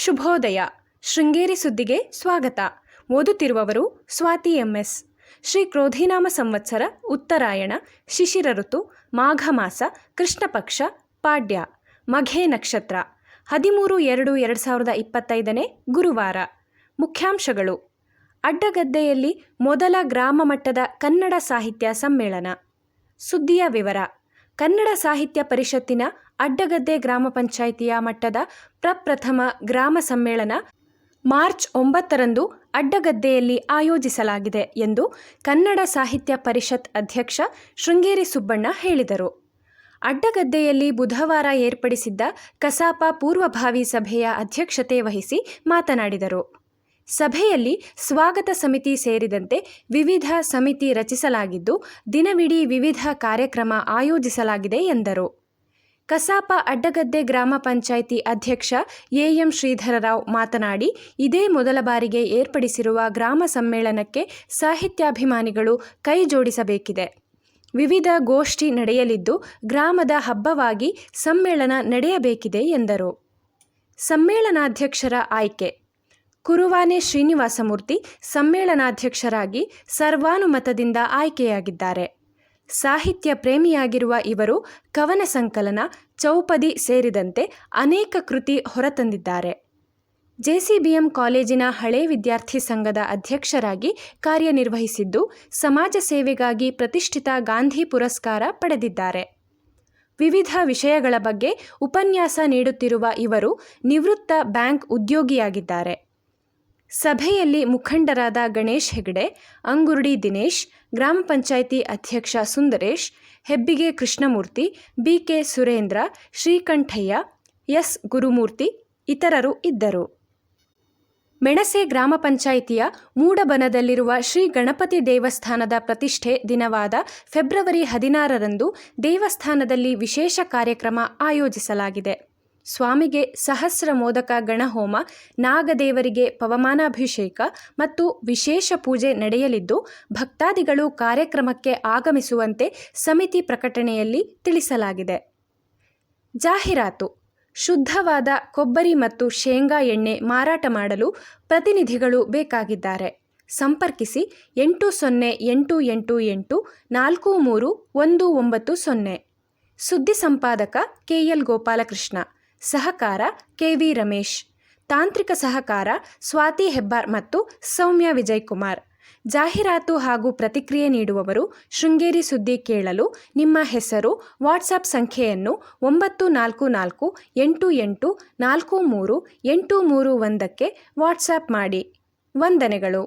ಶುಭೋದಯ. ಶೃಂಗೇರಿ ಸುದ್ದಿಗೆ ಸ್ವಾಗತ. ಓದುತ್ತಿರುವವರು ಸ್ವಾತಿ MS. ಶ್ರೀ ಕ್ರೋಧಿನಾಮ ಸಂವತ್ಸರ ಉತ್ತರಾಯಣ ಶಿಶಿರ ಋತು ಮಾಘ ಮಾಸ ಕೃಷ್ಣ ಪಕ್ಷ ಪಾಡ್ಯ ಮಘೆ ನಕ್ಷತ್ರ 13/2/2025 ಗುರುವಾರ. ಮುಖ್ಯಾಂಶಗಳು: ಅಡ್ಡಗದ್ದೆಯಲ್ಲಿ ಮೊದಲ ಗ್ರಾಮ ಮಟ್ಟದ ಕನ್ನಡ ಸಾಹಿತ್ಯ ಸಮ್ಮೇಳನ. ಸುದ್ದಿಯ ವಿವರ: ಕನ್ನಡ ಸಾಹಿತ್ಯ ಪರಿಷತ್ತಿನ ಅಡ್ಡಗದ್ದೆ ಗ್ರಾಮ ಪಂಚಾಯಿತಿಯ ಮಟ್ಟದ ಪ್ರಪ್ರಥಮ ಗ್ರಾಮ ಸಮ್ಮೇಳನ ಮಾರ್ಚ್ 9ರಂದು ಅಡ್ಡಗದ್ದೆಯಲ್ಲಿ ಆಯೋಜಿಸಲಾಗಿದೆ ಎಂದು ಕನ್ನಡ ಸಾಹಿತ್ಯ ಪರಿಷತ್ ಅಧ್ಯಕ್ಷ ಶೃಂಗೇರಿ ಸುಬ್ಬಣ್ಣ ಹೇಳಿದರು. ಅಡ್ಡಗದ್ದೆಯಲ್ಲಿ ಬುಧವಾರ ಏರ್ಪಡಿಸಿದ್ದ ಕಸಾಪ ಪೂರ್ವಭಾವಿ ಸಭೆಯ ಅಧ್ಯಕ್ಷತೆ ವಹಿಸಿ ಮಾತನಾಡಿದರು. ಸಭೆಯಲ್ಲಿ ಸ್ವಾಗತ ಸಮಿತಿ ಸೇರಿದಂತೆ ವಿವಿಧ ಸಮಿತಿ ರಚಿಸಲಾಗಿದ್ದು, ದಿನವಿಡೀ ವಿವಿಧ ಕಾರ್ಯಕ್ರಮ ಆಯೋಜಿಸಲಾಗಿದೆ ಎಂದರು. ಕಸಾಪ ಅಡ್ಡಗದ್ದೆ ಗ್ರಾಮ ಪಂಚಾಯಿತಿ ಅಧ್ಯಕ್ಷ AM ಶ್ರೀಧರರಾವ್ ಮಾತನಾಡಿ, ಇದೇ ಮೊದಲ ಬಾರಿಗೆ ಏರ್ಪಡಿಸಿರುವ ಗ್ರಾಮ ಸಮ್ಮೇಳನಕ್ಕೆ ಸಾಹಿತ್ಯಾಭಿಮಾನಿಗಳು ಕೈ ಜೋಡಿಸಬೇಕಿದೆ. ವಿವಿಧ ಗೋಷ್ಠಿ ನಡೆಯಲಿದ್ದು, ಗ್ರಾಮದ ಹಬ್ಬವಾಗಿ ಸಮ್ಮೇಳನ ನಡೆಯಬೇಕಿದೆ ಎಂದರು. ಸಮ್ಮೇಳನಾಧ್ಯಕ್ಷರ ಆಯ್ಕೆ: ಕುರುವಾನೆ ಶ್ರೀನಿವಾಸಮೂರ್ತಿ ಸಮ್ಮೇಳನಾಧ್ಯಕ್ಷರಾಗಿ ಸರ್ವಾನುಮತದಿಂದ ಆಯ್ಕೆಯಾಗಿದ್ದಾರೆ. ಸಾಹಿತ್ಯ ಪ್ರೇಮಿಯಾಗಿರುವ ಇವರು ಕವನ ಸಂಕಲನ, ಚೌಪದಿ ಸೇರಿದಂತೆ ಅನೇಕ ಕೃತಿ ಹೊರತಂದಿದ್ದಾರೆ. JCBM ಕಾಲೇಜಿನ ಹಳೆ ವಿದ್ಯಾರ್ಥಿ ಸಂಘದ ಅಧ್ಯಕ್ಷರಾಗಿ ಕಾರ್ಯನಿರ್ವಹಿಸಿದ್ದು, ಸಮಾಜ ಸೇವೆಗಾಗಿ ಪ್ರತಿಷ್ಠಿತ ಗಾಂಧಿ ಪುರಸ್ಕಾರ ಪಡೆದಿದ್ದಾರೆ. ವಿವಿಧ ವಿಷಯಗಳ ಬಗ್ಗೆ ಉಪನ್ಯಾಸ ನೀಡುತ್ತಿರುವ ಇವರು ನಿವೃತ್ತ ಬ್ಯಾಂಕ್ ಉದ್ಯೋಗಿಯಾಗಿದ್ದಾರೆ. ಸಭೆಯಲ್ಲಿ ಮುಖಂಡರಾದ ಗಣೇಶ್ ಹೆಗಡೆ, ಅಂಗುರ್ಡಿ ದಿನೇಶ್, ಗ್ರಾಮ ಪಂಚಾಯಿತಿ ಅಧ್ಯಕ್ಷ ಸುಂದರೇಶ್, ಹೆಬ್ಬಿಗೆ ಕೃಷ್ಣಮೂರ್ತಿ, BK ಸುರೇಂದ್ರ, ಶ್ರೀಕಂಠಯ್ಯ, S ಗುರುಮೂರ್ತಿ ಇತರರು ಇದ್ದರು. ಮೆಣಸೆ ಗ್ರಾಮ ಪಂಚಾಯಿತಿಯ ಮೂಡಬನದಲ್ಲಿರುವ ಶ್ರೀ ಗಣಪತಿ ದೇವಸ್ಥಾನದ ಪ್ರತಿಷ್ಠೆ ದಿನವಾದ ಫೆಬ್ರವರಿ 16ರಂದು ದೇವಸ್ಥಾನದಲ್ಲಿ ವಿಶೇಷ ಕಾರ್ಯಕ್ರಮ ಆಯೋಜಿಸಲಾಗಿದೆ. ಸ್ವಾಮಿಗೆ ಸಹಸ್ರ ಮೋದಕ ಗಣಹೋಮ, ನಾಗದೇವರಿಗೆ ಪವಮಾನಾಭಿಷೇಕ ಮತ್ತು ವಿಶೇಷ ಪೂಜೆ ನಡೆಯಲಿದ್ದು, ಭಕ್ತಾದಿಗಳು ಕಾರ್ಯಕ್ರಮಕ್ಕೆ ಆಗಮಿಸುವಂತೆ ಸಮಿತಿ ಪ್ರಕಟಣೆಯಲ್ಲಿ ತಿಳಿಸಲಾಗಿದೆ. ಜಾಹೀರಾತು: ಶುದ್ಧವಾದ ಕೊಬ್ಬರಿ ಮತ್ತು ಶೇಂಗಾ ಎಣ್ಣೆ ಮಾರಾಟ ಮಾಡಲು ಪ್ರತಿನಿಧಿಗಳು ಬೇಕಾಗಿದ್ದಾರೆ. ಸಂಪರ್ಕಿಸಿ 8088843190. ಸುದ್ದಿ ಸಂಪಾದಕ KL ಗೋಪಾಲಕೃಷ್ಣ, ಸಹಕಾರ KV ರಮೇಶ್, ತಾಂತ್ರಿಕ ಸಹಕಾರ ಸ್ವಾತಿ ಹೆಬ್ಬಾರ್ ಮತ್ತು ಸೌಮ್ಯ ವಿಜಯಕುಮಾರ್. ಜಾಹೀರಾತು ಹಾಗೂ ಪ್ರತಿಕ್ರಿಯೆ ನೀಡುವವರು ಶೃಂಗೇರಿ ಸುದ್ದಿ ಕೇಳಲು ನಿಮ್ಮ ಹೆಸರು, ವಾಟ್ಸಪ್ ಸಂಖ್ಯೆಯನ್ನು 9448843831ಕ್ಕೆ ವಾಟ್ಸಪ್ ಮಾಡಿ. ವಂದನೆಗಳು.